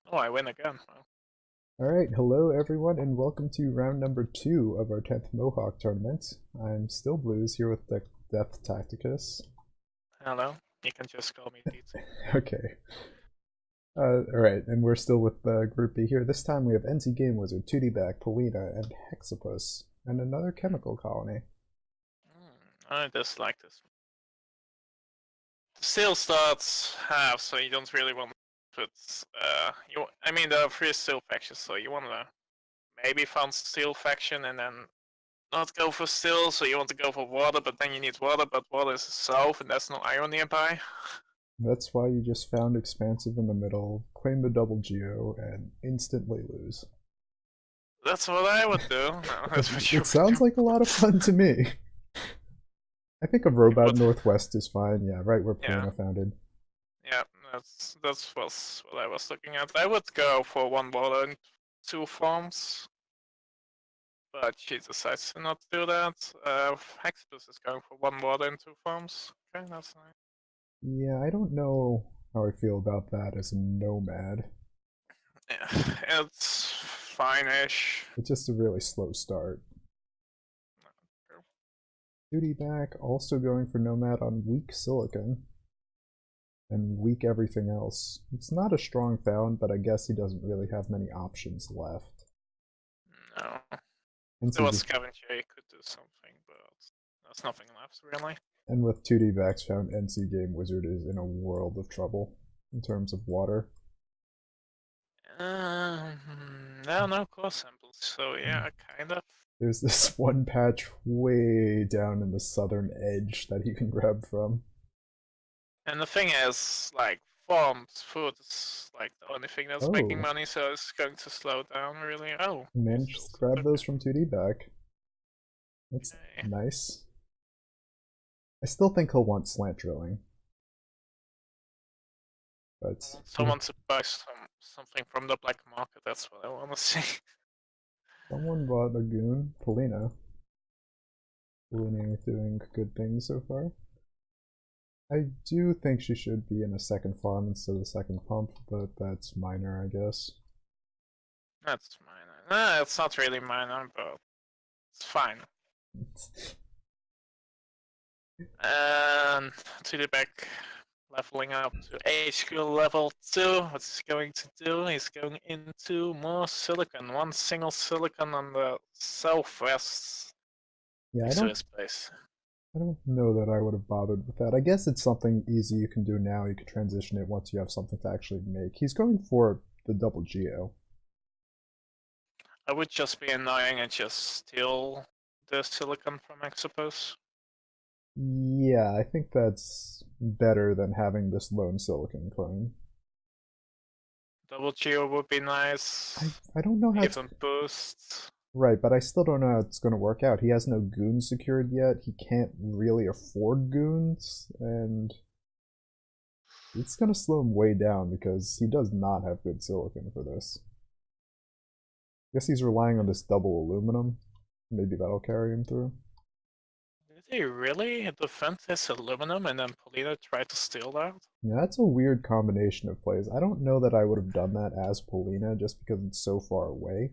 Oh, I win again. Well, Alright, hello everyone, and welcome to round number 2 of our 10th Mohawk tournament. I'm still Blues here with the Depth Tacticus. hello. You can just call me DT. Okay. Alright, and we're still with Group B here. This time we have NC Game Wizard, 2D Back, Polina, and Hexapus, and another chemical colony. I dislike this. The still starts half, so you don't really want to put. I mean, there are three steel factions, so you want to maybe found steel faction and then not go for steel. So you want to go for water, but then you need water, but water is south, and that's no iron nearby. That's why you just found Expansive in the middle, claim the double geo, and instantly lose. That's what I would do. No, that's what you It would sounds do. like a lot of fun to me. I think a You Robot would, Northwest is fine, yeah, right where yeah, Polina founded. yeah. That's what I was looking at. I would go for one water and two farms. But she decides to not do that. Hexbus is going for one water and two farms. Okay, that's nice. Yeah, I don't know how I feel about that as a nomad. Yeah, it's fine-ish. It's just a really slow start. Duty back, also going for nomad on weak silicon and weak everything else. It's not a strong found, but I guess he doesn't really have many options left. No. If there NC was just scavenger, you could do something, but there's nothing left, really. and with 2D backs found, NC Game Wizard is in a world of trouble in terms of water. No core samples, so yeah, kind of. There's this one patch way down in the southern edge that he can grab from. And the thing is, like, farms, food is like the only thing that's making Oh, money, so it's going to slow down, really. Oh, you managed still to said grab those okay. from 2D back. That's Okay. nice. I still think he'll want slant drilling, but I want he, someone to buy something from the black market. That's what I want to see. someone bought a goon, Polina. Polina doing good things so far. I do think she should be in a second farm instead of a second pump, but that's minor, I guess. That's mine. It's not really mine, but it's fine. And to the back, leveling up to HQ level 2. What's he going to do? He's going into more silicon. One single silicon on the southwest Yeah, next to his base. I don't know that I would have bothered with that. I guess it's something easy you can do now. You can transition it once you have something to actually make. He's going for the double geo. I would just be annoying and just steal the silicon from Exopus. Yeah, I think that's better than having this lone silicon claim. Double Geo would be nice. I don't know how Give it's him boosts. right, but I still don't know how it's going to work out. He has no goons secured yet. He can't really afford goons, and it's going to slow him way down because he does not have good silicon for this. I guess he's relying on this double aluminum. Maybe that'll carry him through. Did he really defend his aluminum and then Polina tried to steal that? Yeah, that's a weird combination of plays. I don't know that I would have done that as Polina just because it's so far away.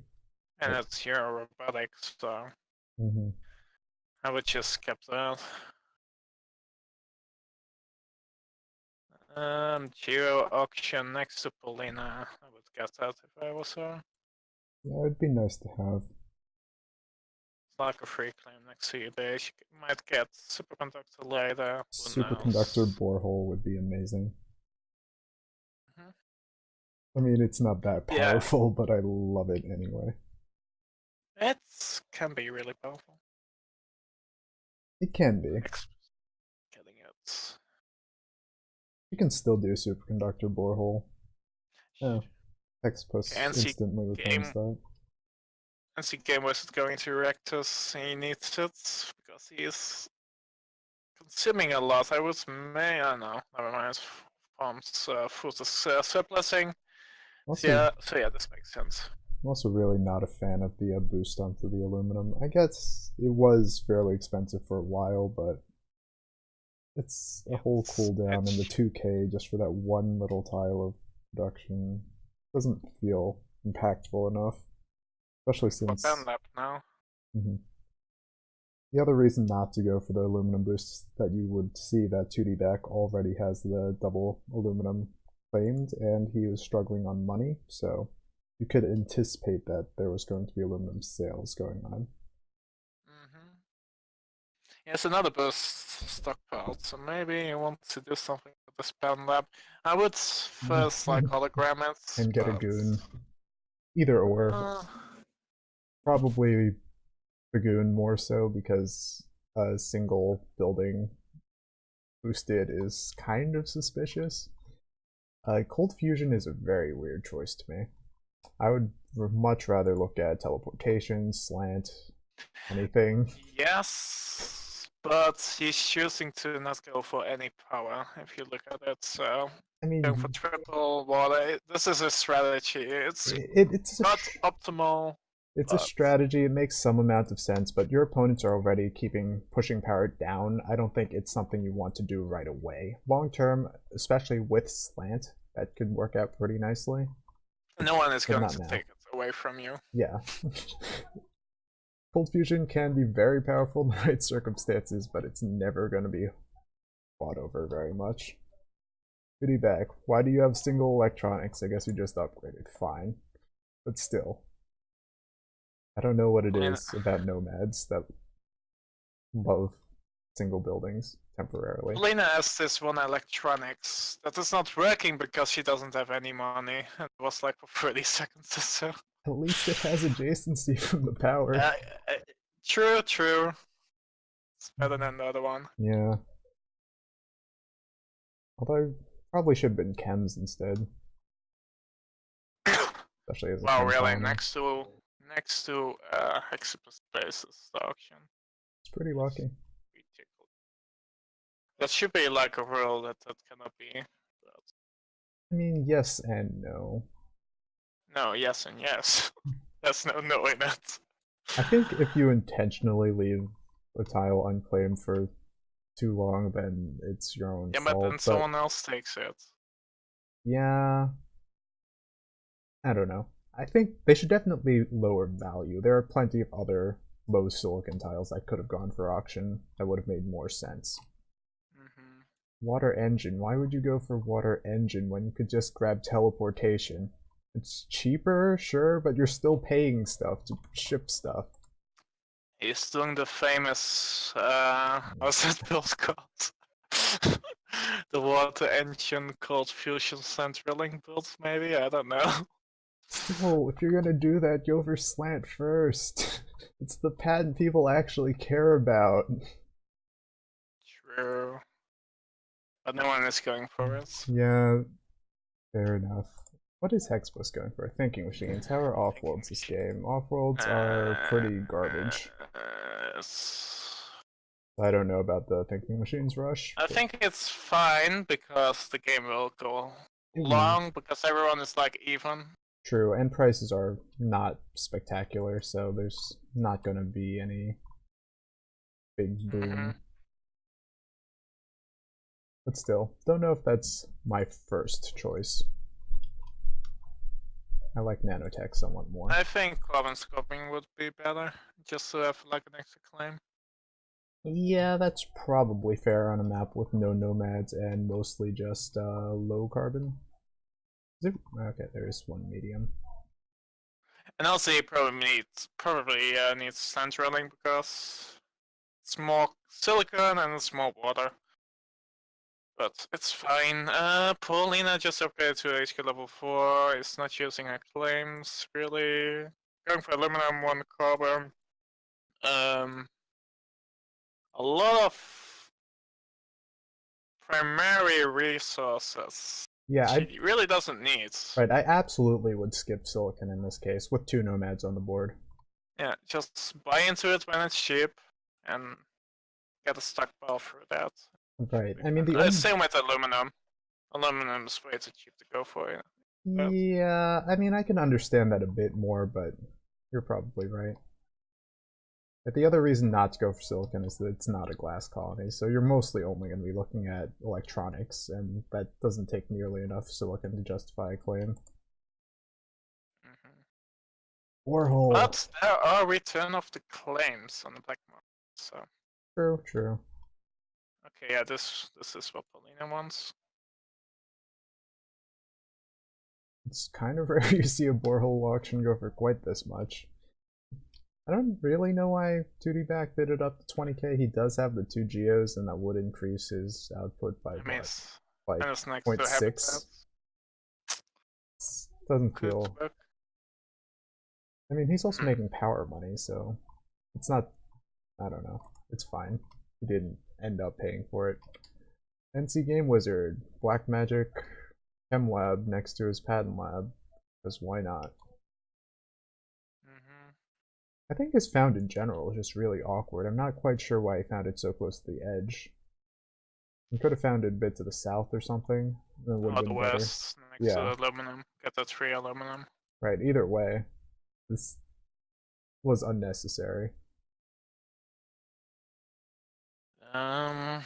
And But, it's your robotics, so mhm. I would just skip that. Geo auction next to Polina. I would get that if I was her. Yeah, it'd be nice to have. It's like a free claim next to your base. You might get superconductor later. Who Superconductor knows? borehole would be amazing. Mhm. I mean, it's not that Yeah, powerful, but I love it anyway. it can be really powerful. It can be. Getting it. You can still do superconductor borehole. Yeah, Okay, Hexpus NC instantly reclaims game that. NC game was going to Rectus. He needs it because he is consuming a lot. I was I know, never mind. Farms food is surplusing. Also, So yeah, this makes sense. I'm also really not a fan of the boost onto the aluminum. I guess it was fairly expensive for a while, but it's a whole It's cooldown in the it's 2K just for that one little tile of production. doesn't feel impactful enough, especially For since. Lab now. Mhm. The other reason not to go for the aluminum boost is that you would see that 2D back already has the double aluminum claimed, and he was struggling on money, so you could anticipate that there was going to be aluminum sales going on. Yes, another boost stockpiled, so maybe you want to do something with the Spam Lab. I would first like hologram it, And get a but goon. Either or. uh, Probably the goon more so because a single building boosted is kind of suspicious. Cold Fusion is a very weird choice to me. I would much rather look at teleportation, slant, anything. yes, but he's choosing to not go for any power if you look at it. So I going for mean, triple water, this is a strategy. It's it's not optimal, it's a but strategy. It makes some amount of sense, but your opponents are already pushing power down. I don't think it's something you want to do right away. Long term, especially with slant, that could work out pretty nicely, no one is but going not to now. take it away from you. Yeah. Cold Fusion can be very powerful in the right circumstances, but it's never going to be fought over very much. Goody back. Why do you have single electronics? I guess you just upgraded. Fine. But still. I don't know what it Lena, is about nomads that love single buildings temporarily. Lena has this one electronics that is not working because she doesn't have any money. It was like for 30 seconds or so. At least it has adjacency from the power. Uh, true, true. It's better than the other one. Yeah. Although, probably should have been chems instead. Especially as a Wow, chem really? colony. Next to Hyperspaces, the auction. It's pretty lucky. That should be like a rule that cannot be. But I mean, yes and no. no, yes and yes. There's no no in it. I think if you intentionally leave a tile unclaimed for too long, then it's your own Yeah, but fault. then someone else takes it. Yeah, I don't know. I think they should definitely lower value. There are plenty of other low silicon tiles that could have gone for auction that would have made more sense. Mm-hmm. Water engine. Why would you go for water engine when you could just grab teleportation? It's cheaper, sure, but you're still paying stuff to ship stuff. He's doing the famous how's that build called? The water engine called Fusion Sand Drilling build, maybe? I don't know. Still, if you're gonna do that, go for slant first. It's the patent people actually care about. True. But no one is going for it. Yeah, fair enough. What is Hexbus going for? Thinking machines. How are offworlds this game? Offworlds are pretty garbage. I don't know about the thinking machines rush. I think it's fine because the game will go Mm, long because everyone is like even. true, and prices are not spectacular, so there's not gonna be any big boom. But still, don't know if that's my first choice. I like nanotech somewhat more. I think carbon scoping would be better, just to have like an extra claim. Yeah, that's probably fair on a map with no nomads and mostly just low carbon. Is it? Okay, there is one medium. And also, you probably needs sand drilling because it's more silicon and it's more water. But it's fine. Paulina just upgraded to HQ level 4. It's not using her claims, really. Going for aluminum, 1 carbon. A lot of primary resources. Yeah, She really doesn't need. right. I absolutely would skip silicon in this case with 2 nomads on the board. Yeah, just buy into it when it's cheap and get a stockpile for that. Right. I mean, the only. Same with aluminum. Aluminum is way too cheap to go for it. Yeah, I mean, I can understand that a bit more, but you're probably right. But the other reason not to go for silicon is that it's not a glass colony, so you're mostly only going to be looking at electronics, and that doesn't take nearly enough silicon to justify a claim. Borehole. But there are return of the claims on the black market. So True, true. okay, yeah, this is what Paulina wants. It's kind of rare you see a borehole auction go for quite this much. I don't really know why 2D back bid it up to 20k. He does have the 2 geos, and that would increase his output by I mean, what? it's Like and it's next to 0.6? habitats. Doesn't Could feel. work. I mean, he's also Hmm. making power money, so it's not. I don't know. It's fine. He didn't end up paying for it. NC Game Wizard, Black Magic, Chem Lab next to his patent lab, because why not? Mm-hmm. I think his found in general is just really awkward. I'm not quite sure why he found it so close to the edge. He could have found it a bit to the south or something. That would have The been better. west, next to Yeah, the aluminum. Get that free aluminum. right. Either way, this was unnecessary. Um,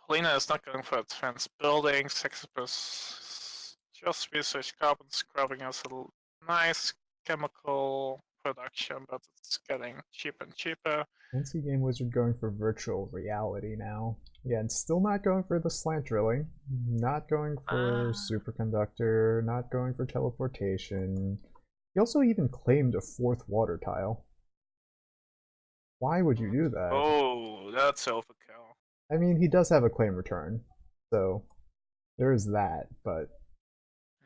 Paulina is not going for advanced buildings. Sexipus just research carbon scrubbing as a nice chemical production, but it's getting cheaper and cheaper. NC Game Wizard going for virtual reality now. Yeah, and still not going for the slant drilling. Not going for superconductor. Not going for teleportation. He also even claimed a 4th water tile. Why would you do that? Oh, that's overkill. I mean, he does have a claim return, so there is that, but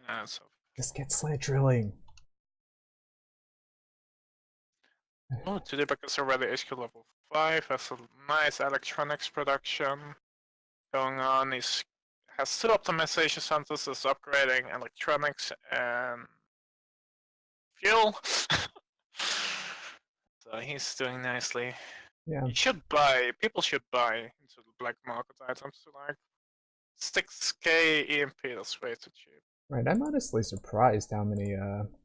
Yeah, so just get slant drilling. oh, today is already HQ level 5, has a nice electronics production going on. He's has 2 optimization centers, is upgrading electronics and fuel. So he's doing nicely. Yeah. You should buy, people should buy into the black market items to like 6k EMP, that's way too cheap. Right, I'm honestly surprised how many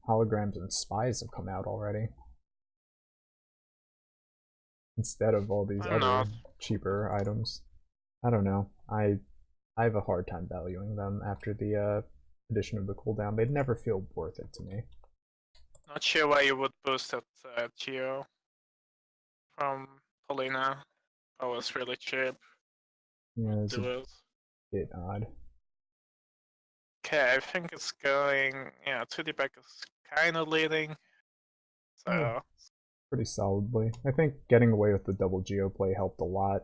holograms and spies have come out already. Instead of all these I'm not. other cheaper items. I don't know. I have a hard time valuing them after the addition of the cooldown. They'd never feel worth it to me. Not sure why you would boost that Geo from Paulina. That was really cheap. Yeah, it's a Do it. bit odd. Okay, I think it's going. Yeah, 2D back is kind of leading. So. Yeah. Pretty solidly. I think getting away with the double geo play helped a lot.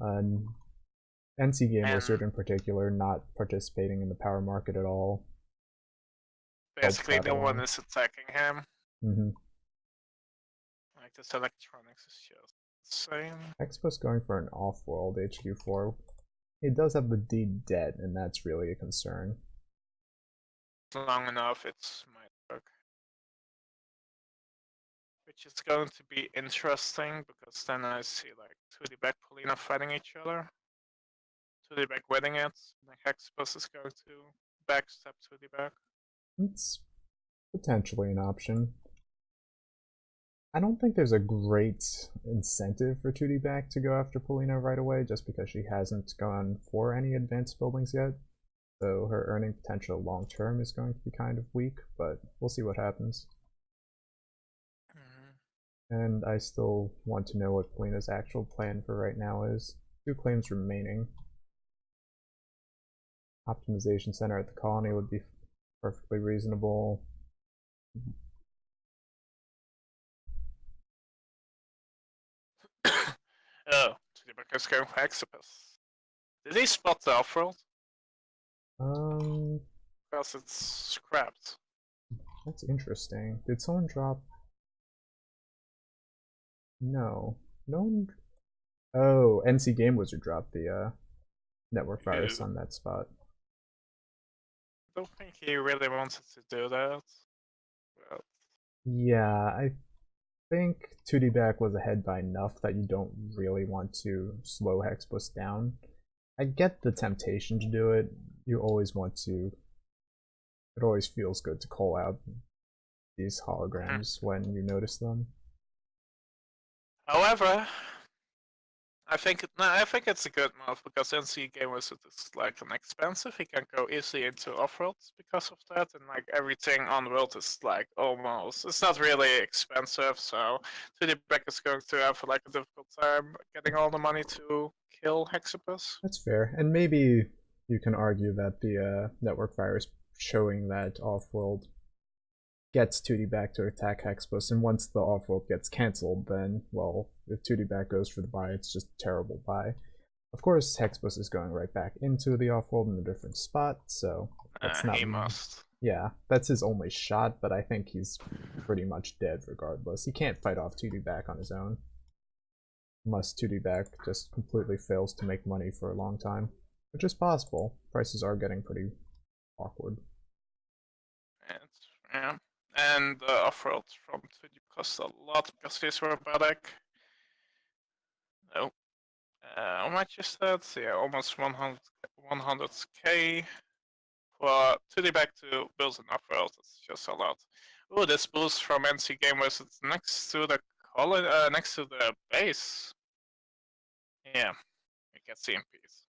NC Game Wizard in particular not participating in the power market at all. Basically, no one is attacking him. Mm-hmm. Like this electronics is just insane. Expo's going for an off-world HQ4. It does have the D debt, and that's really a concern. Long enough, it might work. Which is going to be interesting because then I see like 2D back Paulina fighting each other. 2D back winning it. And Hexbus is going to backstep 2D back. It's potentially an option. I don't think there's a great incentive for 2D back to go after Paulina right away, just because she hasn't gone for any advanced buildings yet. So her earning potential long term is going to be kind of weak, but we'll see what happens. And I still want to know what Paulina's actual plan for right now is. 2 claims remaining. Optimization center at the colony would be perfectly reasonable. Oh, is going for Hexipus. Did he spot the off-world? Because it's scrapped. That's interesting. Did someone drop? No. No one. Oh, NC Game Wizard dropped the network virus on that spot. I don't think he really wanted to do that. But... yeah, I think 2D back was ahead by enough that you don't really want to slow Hexbus down. I get the temptation to do it. You always want to. It always feels good to call out these holograms when you notice them. However, I think it's a good move because NC gamers is like an expensive. He can go easily into off-worlds because of that, and like everything on world is like almost. It's not really expensive, so 2D Beck is going to have like a difficult time getting all the money to kill Hexapus. That's fair, and maybe you can argue that the network virus showing that off-world gets 2D back to attack Hexbus, and once the off-world gets cancelled, then, well, if 2D back goes for the buy, it's just a terrible buy. Of course, Hexbus is going right back into the off-world in a different spot, so that's not... He must. Yeah, that's his only shot, but I think he's pretty much dead regardless. He can't fight off 2D back on his own. Unless 2D back just completely fails to make money for a long time. Which is possible. Prices are getting pretty awkward. Yeah. And the off-world from 2D costs a lot because he's robotic. Oh. How much is that? Yeah, almost 100k. For 2D back to build an off-world, it's just a lot. Oh, this boost from NC Gamers, it's next to the next to the base. Yeah, we can see in peace.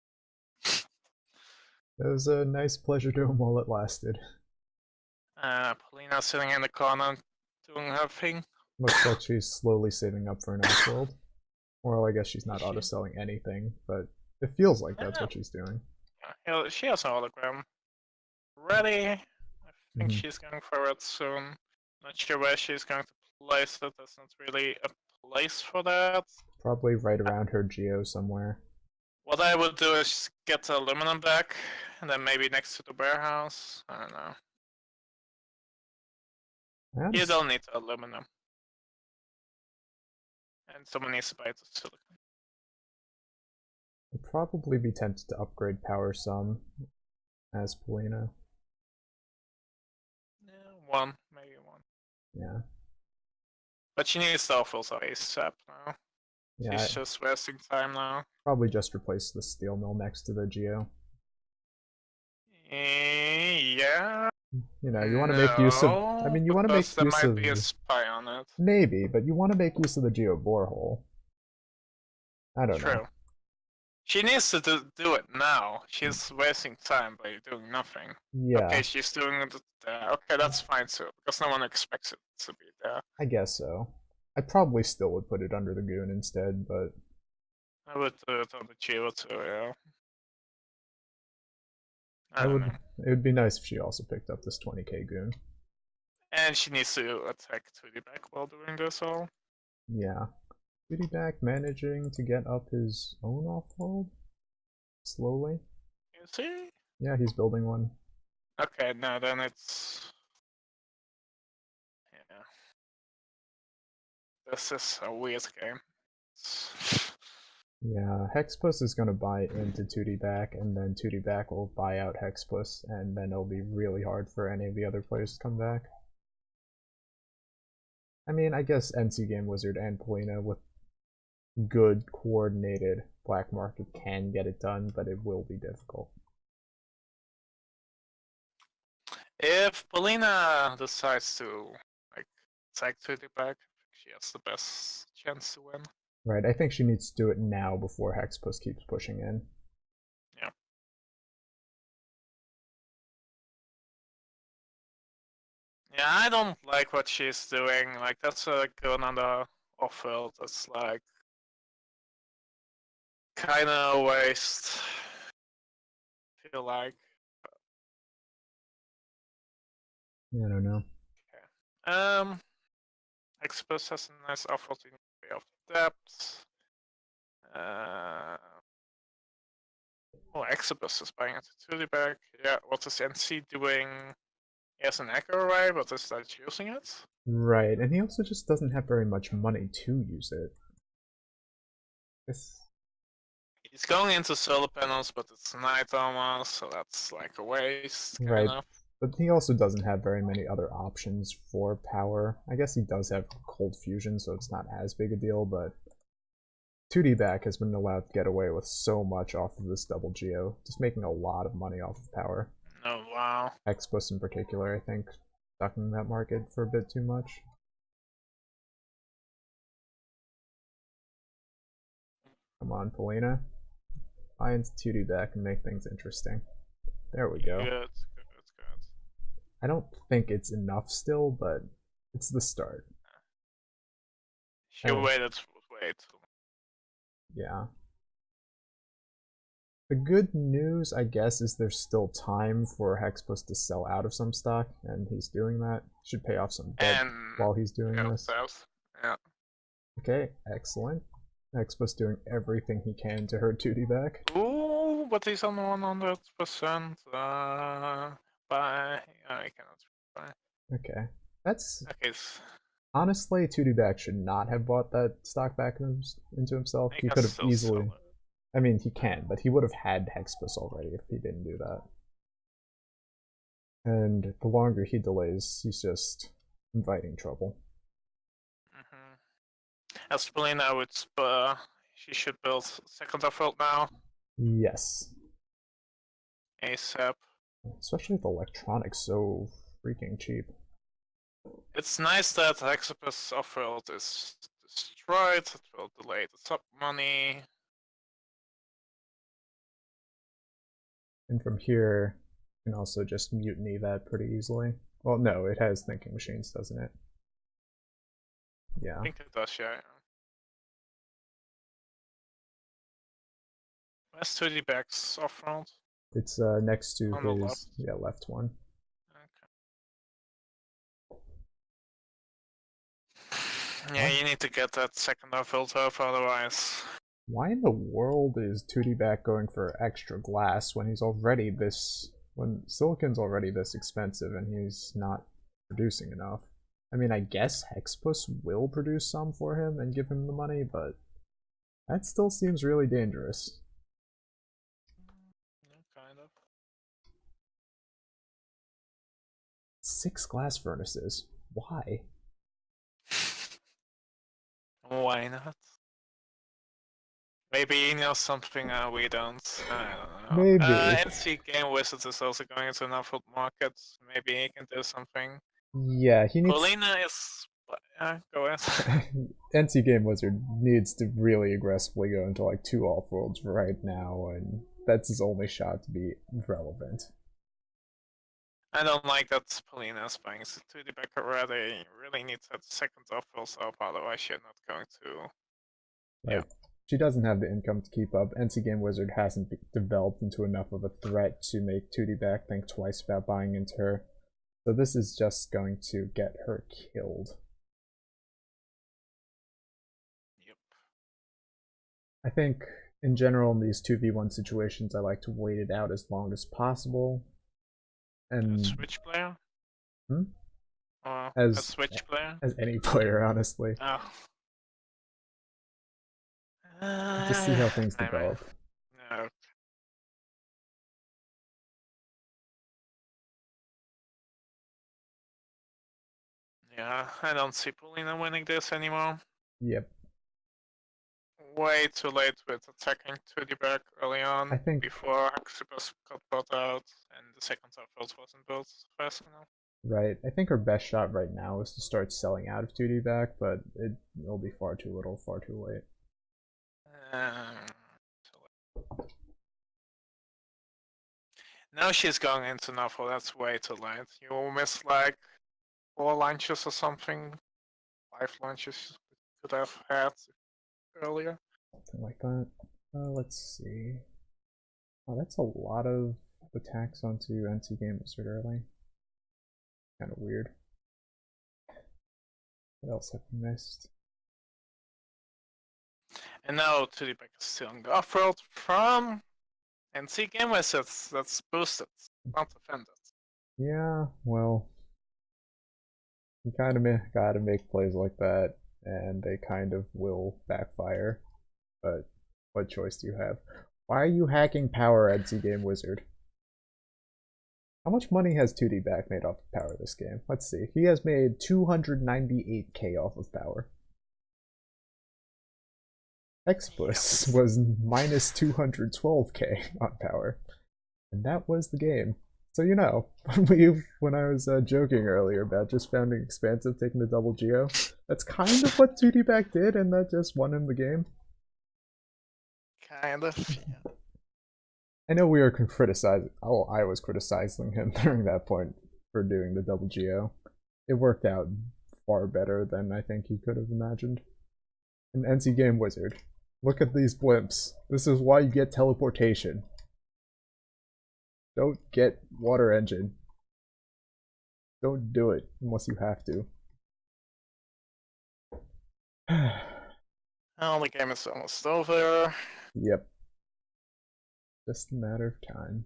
It was a nice pleasure to him while it lasted. Polina sitting in the corner doing her thing. Looks like she's slowly saving up for an off-world. Well, I guess she's not auto-selling anything, but it feels like that's what she's doing. Yeah, she has an hologram ready. I think she's going for it soon. Not sure where she's going to place it. There's not really a place for that. Probably right around her geo somewhere. What I would do is get the aluminum back, and then maybe next to the warehouse. I don't know. You don't need the aluminum. And someone needs to buy the silicon. I'd probably be tempted to upgrade power some as Polina. Yeah, maybe one. Yeah. But she needs the offals ASAP now. Yeah, she's just wasting time now. Probably just replace the steel mill next to the geo. Yeah. You know, you want to make use of. I mean, you want to make use of. There might be a spy on it. Maybe, but you want to make use of the geo borehole. I don't know. She needs to do it now. She's wasting time by doing nothing. Yeah. Okay, she's doing it there. Okay, that's fine too, because no one expects it to be there. I guess so. I probably still would put it under the goon instead, but... I would do it on the geo too, yeah. It would be nice if she also picked up this 20k goon. And she needs to attack 2D back while doing this all. Yeah. 2D back managing to get up his own off-world? Slowly? Is he? Yeah, he's building one. Okay, no, then it's... Yeah. This is a weird game. Yeah, Hexpuss is gonna buy into 2D back, and then 2D back will buy out Hexpuss, and then it'll be really hard for any of the other players to come back. I mean, I guess NC Game Wizard and Polina with good coordinated black market can get it done, but it will be difficult. If Polina decides to like attack 2D back, she has the best chance to win. Right, I think she needs to do it now before Hexpuss keeps pushing in. Yeah. Yeah, I don't like what she's doing. Like, that's a gun on the off-field. That's like kind of a waste. I feel like. I don't know. Okay. Express has a nice off-field in way of depth. Oh, Exodus is buying a 2D back. Yeah, what is NC doing? He has an Echo Array, but is that using it? Right, and he also just doesn't have very much money to use it. He's going into solar panels, but it's night almost, so that's like a waste. Right, but he also doesn't have very many other options for power. I guess he does have cold fusion, so it's not as big a deal, but 2D back has been allowed to get away with so much off of this double geo, just making a lot of money off of power. Oh, wow. Xbus in particular, I think, ducking that market for a bit too much. Come on, Polina. Find 2D back and make things interesting. There we go. Good, good, good. I don't think it's enough still, but it's the start. She waited way too long. Yeah. The good news, I guess, is there's still time for Hexbus to sell out of some stock, and he's doing that. Should pay off some debt while he's doing this. Yeah. Okay, excellent. Hexbus doing everything he can to hurt 2D back. Ooh, but he's on 100%. Buy. I cannot buy. Okay. That's... Okay. Honestly, 2D back should not have bought that stock back into himself. He could have easily... I mean, he can, but he would have had Hexbus already if he didn't do that. And the longer he delays, he's just inviting trouble. As Polina would, she should build second offworld now. Yes. ASAP. Especially with electronics so freaking cheap. It's nice that Hexbus offworld is destroyed. It will delay the sub money. And from here, you can also just mutiny that pretty easily. Well, no, it has thinking machines, doesn't it? Yeah. I think it does, yeah. Where's 2D back's offworld? It's next to his left one. Okay. Yeah, you need to get that second offworld up, otherwise. Why in the world is 2D back going for extra glass when he's already this... when silicon's already this expensive and he's not producing enough? I mean, I guess Hexbus will produce some for him and give him the money, but that still seems really dangerous. Yeah, kind of. 6 glass furnaces. Why? Why not? Maybe he knows something we don't. I don't know. Maybe. NC Game Wizards is also going into an offworld market. Maybe he can do something. Yeah, he needs... Polina is... go ahead. NC Game Wizard needs to really aggressively go into like 2 offworlds right now, and that's his only shot to be relevant. I don't like that Polina is buying 2D back already. Really needs that second offworld up, otherwise you're not going to... Yeah. She doesn't have the income to keep up. NC Game Wizard hasn't developed into enough of a threat to make 2D back think twice about buying into her. So this is just going to get her killed. Yep. I think, in general, in these 2v1 situations, I like to wait it out as long as possible. And Switch player? Hmm? As a Switch player? As any player, honestly. Oh. Just see how things develop. No. Yeah, I don't see Polina winning this anymore. Yep. Way too late with attacking 2D back early on. I think before Hexbus got bought out and the second offworld wasn't built fast enough. Right. I think her best shot right now is to start selling out of 2D back, but it'll be far too little, far too late. Now she's going into Nuffle, that's way too late. You will miss like 4 launches or something. 5 launches could have had earlier. Something like that. Let's see. Oh, that's a lot of attacks onto NC Game Wizard early. Kind of weird. What else have we missed? And now 2D back is still on the offworld from NC Game Wizards. That's boosted, not offended. Yeah, well, you kind of gotta make plays like that, and they kind of will backfire. But what choice do you have? Why are you hacking power, NC Game Wizard? How much money has 2D back made off of power this game? Let's see. He has made 298k off of power. Hexbus was minus 212k on power. And that was the game. So, you know, when I was joking earlier about just founding Expansive taking the double geo, that's kind of what 2D back did, and that just won him the game. Kind of. Yeah. I know we were criticizing. Oh, I was criticizing him during that point for doing the double GO. It worked out far better than I think he could have imagined. An NC Game Wizard. Look at these blimps. This is why you get teleportation. Don't get water engine. Don't do it unless you have to. Oh, the game is almost over. Yep. Just a matter of time.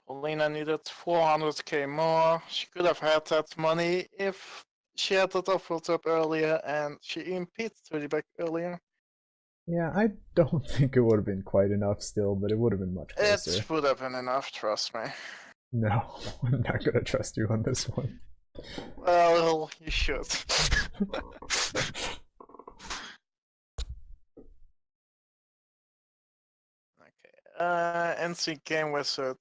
Paulina needed 400k more. She could have had that money if she had that offer up earlier and she impeded to the back earlier. Yeah, I don't think it would have been quite enough still, but it would have been much closer. It would have been enough, trust me. No, I'm not gonna trust you on this one. Well, you should. Okay, NC Game Wizard.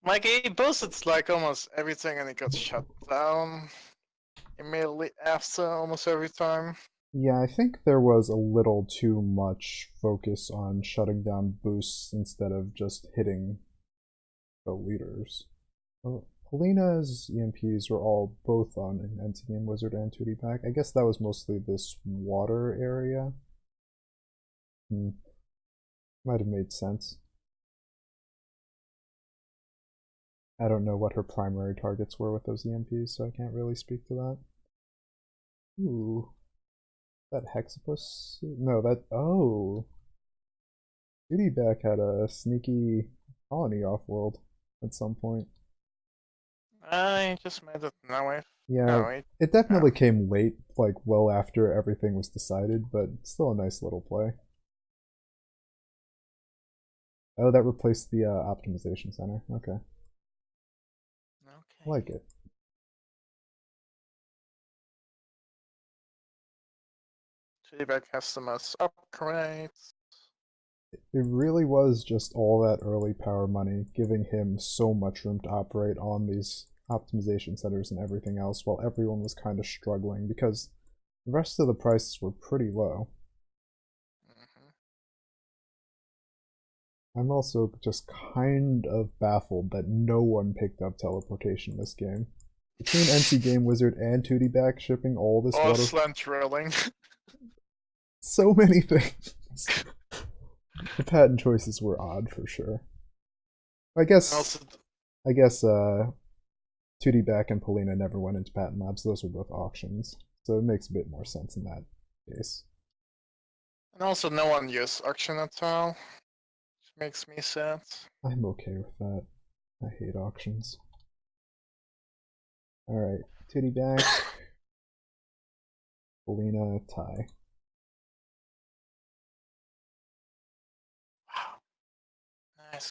Like, he boosted like almost everything and it got shut down immediately after almost every time. Yeah, I think there was a little too much focus on shutting down boosts instead of just hitting the leaders. Well, Polina's EMPs were all both on an NT Game Wizard and 2D pack. I guess that was mostly this water area. Might have made sense. I don't know what her primary targets were with those EMPs, so I can't really speak to that. Ooh. That Hexapus? No, that. Oh! Dutyback had a sneaky colony off world at some point. I just made it now. Yeah, No, it definitely came late, like well after everything was decided, but still a nice little play. Oh, that replaced the optimization center. Okay. I like it. Feedback has the most upgrades. It really was just all that early power money, giving him so much room to operate on these optimization centers and everything else, while everyone was kind of struggling because the rest of the prices were pretty low. I'm also just kind of baffled that no one picked up teleportation this game. Between NC Game Wizard and 2D back shipping all this water. Slant drilling. So many things. The patent choices were odd for sure. I guess 2D back and Polina never went into patent labs. Those were both auctions, so it makes a bit more sense in that case. And also, no one used auction at all, which makes me sad. I'm okay with that. I hate auctions. Alright, 2D back. Polina tie.